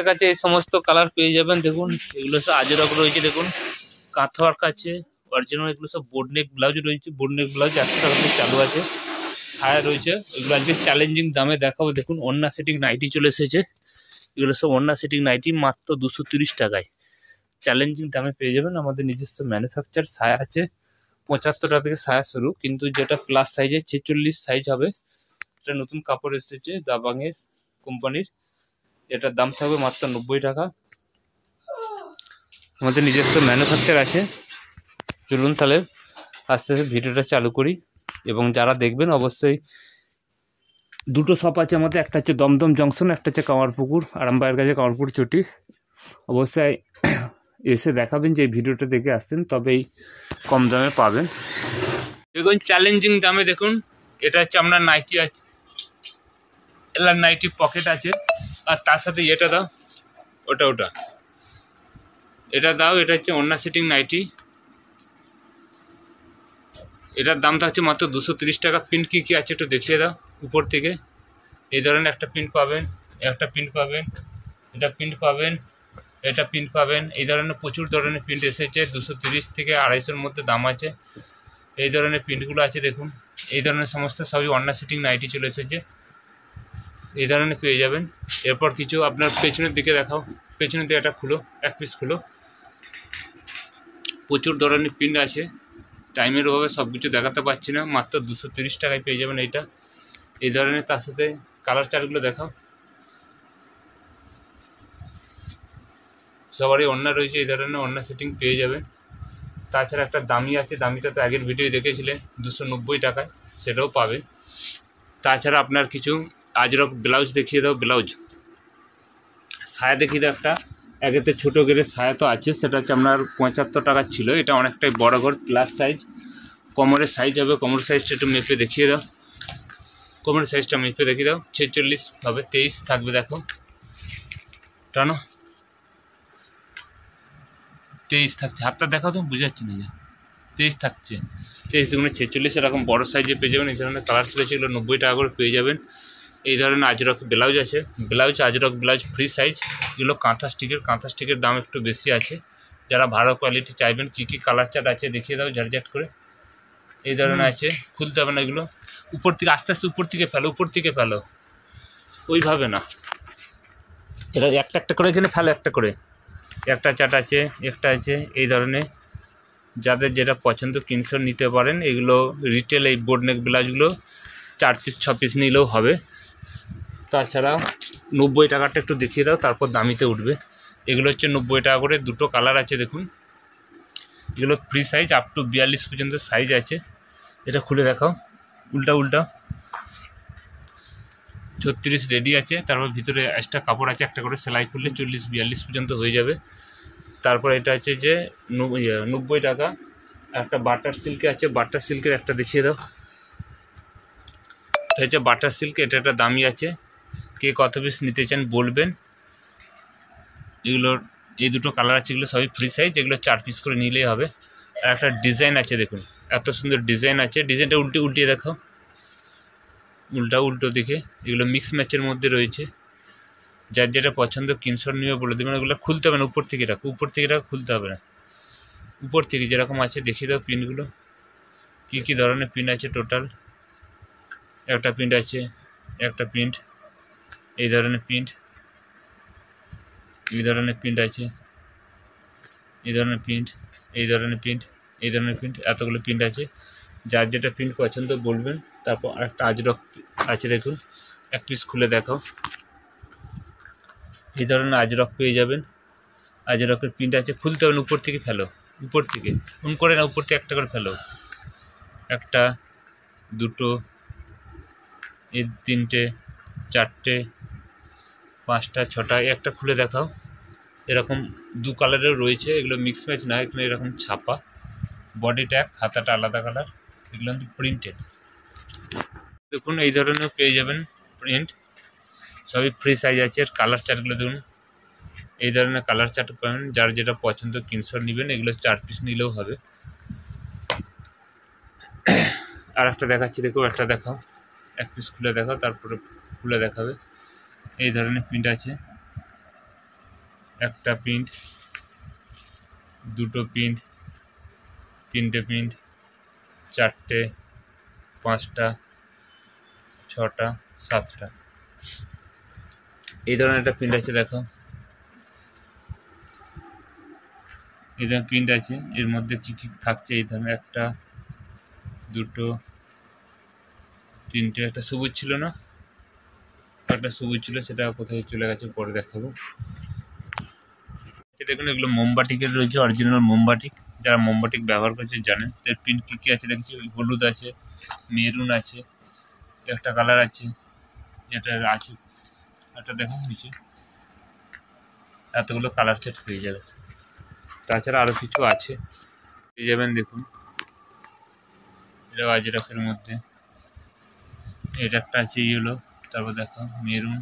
কাছে এই সমস্ত কালার পেয়ে যাবেন। দেখুন এগুলো সব আজরক রয়েছে, দেখুন কাঁথওয়ার্ক আছে অরিজিনাল। এগুলো সব বোর্ড নেক ব্লাউজ রয়েছে, বোর্ড নেক ব্লাউজ 100 টাকা থেকে চালু আছে। ছায়া রয়েছে, এগুলো আজকে চ্যালেঞ্জিং দামে দেখাবো। দেখুন ওন্না সেটিং নাইটি চলে এসেছে, এগুলো সব ওন্না সেটিং নাইটি মাত্র 230 টাকায় চ্যালেঞ্জিং দামে পেয়ে যাবেন। আমাদের নিজস্ব ম্যানুফ্যাকচার। ছায়া আছে 75 টাকা থেকে ছায়া শুরু, কিন্তু যেটা প্লাস সাইজে 46 সাইজ হবে, এটা নতুন কাপড় এসেছে দাবাংয়ের কোম্পানির। এটার দাম থাকবে মাত্র 90 টাকা। আমাদের নিজস্ব ম্যানুফ্যাকচার আছে। চলুন তাহলে আস্তে আস্তে ভিডিওটা চালু করি। এবং যারা দেখবেন অবশ্যই, দুটো শপ আছে আমাদের, একটা হচ্ছে দমদম জংশন, একটা হচ্ছে কামারপুকুর আরামবাগের কাছে কামারপুকুর চটি। অবশ্যই এসে দেখাবেন যে এই ভিডিওটা দেখে আসছেন, তবেই কম দামে পাবেন। দেখুন চ্যালেঞ্জিং দামে, দেখুন এটা হচ্ছে আপনার নাইটি আছে, এলার নাইটি পকেট আছে, আর তার সাথে এটা দাও, ওটা এটা দাও। এটা হচ্ছে ওন্না সেটিং নাইটি, এটার দাম থাকছে মাত্র 230 টাকা। প্রিন্ট কী আছে একটু দেখিয়ে দাও। উপর থেকে এই ধরনের একটা প্রিন্ট পাবেন, একটা প্রিন্ট পাবেন, এটা প্রিন্ট পাবেন, এটা প্রিন্ট পাবেন। এই ধরনের প্রচুর ধরনের প্রিন্ট এসেছে, 230 থেকে 250-এর মধ্যে দাম আছে। এই ধরনের প্রিন্টগুলো আছে দেখুন। এই ধরনের সমস্ত সবই ওন্না সেটিং নাইটি চলে এসেছে, এই ধরনের পেয়ে যাবেন। এরপর কিছু আপনার পেছনের দিকে দেখাও, পেছনের দিকে একটা খুলো, এক পিস খুলো। প্রচুর ধরনের প্রিন্ট আছে, টাইমের অভাবে সব কিছু দেখাতে পারছি না। মাত্র 230 টাকায় পেয়ে যাবেন এইটা। এই ধরনের তার সাথে কালার চার্টগুলো দেখাও। সবারই ওন্না রয়েছে, এই ধরনের ওন্না সেটিং পেয়ে যাবেন। তাছাড়া একটা দামি আছে, দামিটা তো আগের ভিডিও দেখেছিলেন 290 টাকায়, সেটাও পাবেন। তাছাড়া আপনার কিছু আজরক ব্লাউজ দেখিয়ে দাও। ব্লাউজ ছায়া দেখিয়ে দাও একটা। একেতে ছোটো গেরের ছায়া তো আছে, সেটা হচ্ছে আপনার 75 টাকা ছিল। এটা অনেকটাই বড় ঘর, প্লাস সাইজ, কোমরের সাইজ হবে। কোমরের সাইজটা একটু মেপে দেখিয়ে দাও, কোমরের সাইজটা মেপে দেখিয়ে দাও। 46 হবে, 23 থাকবে, দেখো টানো, 23 থাকছে। হাতটা দেখাও, তো বুঝাচ্ছি না যে 23 থাকছে। 23 দুগুণে 46, এরকম বড় সাইজে পেয়ে যাবেন। এই ধরনের কালার চলেছে, এগুলো 90 টাকা করে পেয়ে যাবেন। এই ধরনের আজরক ব্লাউজ আছে, ব্লাউজ আজরক ব্লাউজ ফ্রি সাইজ। এগুলো কাঁথা স্টিকের দাম একটু বেশি আছে। যারা ভালো কোয়ালিটি চাইবেন, কী কী কালার চার্ট আছে দেখিয়ে দাও ঝাড়ঝাট করে। এই ধরনের আছে, খুলতে হবে না এগুলো। উপর থেকে আস্তে আস্তে উপর থেকে ফেলো, ওইভাবে না, এটা একটা একটা করে এখানে ফেলো, একটা করে একটা চার্ট আছে, একটা আছে। এই ধরনের যাদের যেটা পছন্দ স্ক্রিনশট নিতে পারেন। এগুলো রিটেল, এই বোর্ড নেক ব্লাউজগুলো 4 পিস 6 পিস নিলেও হবে। তাছাড়া 90 টাকাটা একটু দেখিয়ে দাও, তারপর দামিতে উঠবে। এগুলো হচ্ছে 90 টাকা করে। দুটো কালার আছে দেখুন। এগুলো ফ্রি সাইজ, আপ টু 42 পর্যন্ত সাইজ আছে। এটা খুলে দেখাও, উল্টা 36 রেডি আছে। তারপর ভিতরে এক্সট্রা কাপড় আছে, একটা করে সেলাই করলে 40-42 পর্যন্ত হয়ে যাবে। তারপর এটা আছে যে 90 টাকা। একটা বাটার সিল্কে আছে, বাটার সিল্কের একটা দেখিয়ে দাও। এটা হচ্ছে বাটার সিল্ক, এটা একটা দামি আছে। কে কত পিস নিতে চান বলবেন। এগুলোর এই দুটো কালার আছে, এগুলো সবই ফ্রি সাইজ। এগুলো 4 পিস করে নিলেই হবে। আর একটা ডিজাইন আছে দেখুন, এত সুন্দর ডিজাইন আছে। ডিজাইনটা উল্টিয়ে দেখাও, উল্টো দিকে। এগুলো মিক্স ম্যাচের মধ্যে রয়েছে। যার যেটা পছন্দ স্ক্রিনশট নিয়ে বলে দেবেন। ওগুলো খুলতে হবে না, উপর থেকে রাখো, খুলতে হবে না। উপর থেকে যেরকম আছে দেখিয়ে দাও পিনগুলো, কী ধরনের পিন আছে। টোটাল একটা প্রিন্ট আছে, একটা প্রিন্ট, এই ধরনের প্রিন্ট, এই ধরনের প্রিন্ট আছে, এই ধরনের প্রিন্ট, এই ধরনের প্রিন্ট, এই ধরনের প্রিন্ট, এতগুলো প্রিন্ট আছে। যার যেটা প্রিন্ট পছন্দ বলবেন। তারপর একটা আজরক আছে দেখুন, এক পিস খুলে দেখাও। এই ধরনের আজরক পেয়ে যাবেন। আজরকের প্রিন্ট আছে, খুলতে হবে না, উপর থেকে ফেলো, উপর থেকে করে না, উপর থেকে একটা করে ফেলো। একটা, দুটো, এই 3টে, 4টে, 5টা, 6টা। একটা খুলে দেখাও। এরকম 2 কালারের রয়েছে, এগুলো মিক্স ম্যাচ না, এখানে এরকম ছাপা। বডি ট্যাগ, হাতাটা আলাদা কালার। এগুলো কিন্তু প্রিন্টেড দেখুন। এই ধরনের পেয়ে যাবেন প্রিন্ট, সবই ফ্রি সাইজ আছে। আর কালার চার্টগুলো দেখুন, এই ধরনের কালার চার্ট পাবেন। যার যেটা পছন্দ স্ক্রিনশট নেবেন। এগুলো 4 পিস নিলেও হবে। আর একটা দেখাচ্ছি দেখো, একটা দেখাও, এক পিস খুলে দেখাও, তারপরে খুলে দেখাবে। এই ধরনের প্রিন্ট আছে, একটা প্রিন্ট, দুটো প্রিন্ট, তিনটে প্রিন্ট, চারটে, পাঁচটা, ছটা, সাতটা। এই ধরনের একটা প্রিন্ট আছে, দেখো এই ধরনের প্রিন্ট আছে। এর মধ্যে কি কি থাকছে এই ধরনের, একটা, দুটো, তিনটে, একটা সবুজ ছিল না, একটা সবুজ ছিল, সেটা কোথায় চলে গেছে পরে দেখাবো। দেখুন এগুলো মোমবাটিকের রয়েছে, অরিজিনাল মোমবাটিক। যারা মোমবাটিক ব্যবহার করছে জানেন। এর প্রিন্ট কী কী আছে দেখছি, হলুদ আছে, মেরুন আছে, একটা কালার আছে, যেটা আছে একটা দেখুন নিচে, এতগুলো কালার সেট হয়ে যাবে। তাছাড়া আরও কিছু আছে পেয়ে যাবেন, দেখুন এটাও আজরাকের মধ্যে। এটা একটা আছে ইয়েলো, তারপর দেখো মেরুন,